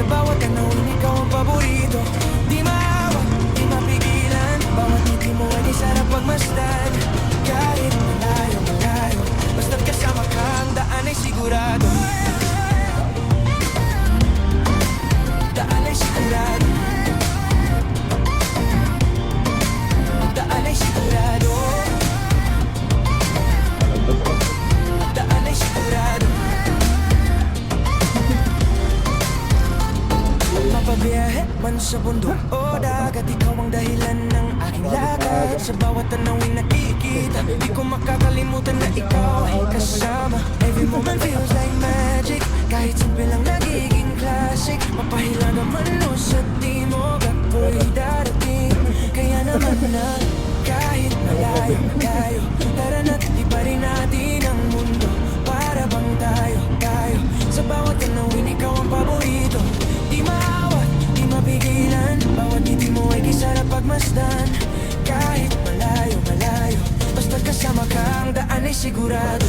Sa bawat tanawin, ikaw ang paborito. Di maawat, di mapigilan. Bawat ngiti mo ay di sarap pagmasdan. Kahit malayo, malayo, basta't kasama ka, ang daan ay sigurado. Daan ay sigurado. Daan ay sigurado. Daan ay sigurado. Mapabiyahe man sa bundok o dagat, ikaw ang dahilan ng aking lakad. Sa bawat tanawin nakikita, di ko makakalimutan na ikaw ay kasama. Every moment feels like magic, kahit simple lang nagiging classic. Mapahilaga man o sa timog, ako'y darating. Kaya naman na kahit malayo, malayo, tara na't ibarin natin ang mundo. Para bang tayo, sa bawat tanawin, ikaw ang paborito. Di maawat, di mapigilan. Bawat ngiti mo ay di sarap pagmasdan. Kahit malayo, malayo, basta't kasama ka, ang daan ay sigurado.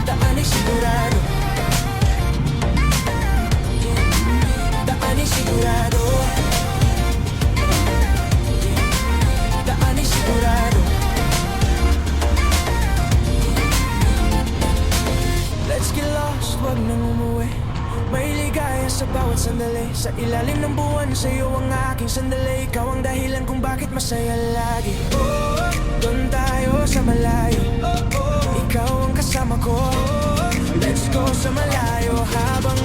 Daan ay sigurado. Daan ay sigurado. Daan ay sigurado. Let's get lost, wag nang umuwi. May ligaya sa bawat sandali. Sa ilalim ng buwan, sa'yo ang aking sandali. Ikaw ang dahilan kung bakit masaya lagi. Doon tayo sa malayo. Ikaw ang kasama ko. Let's go sa malayo habang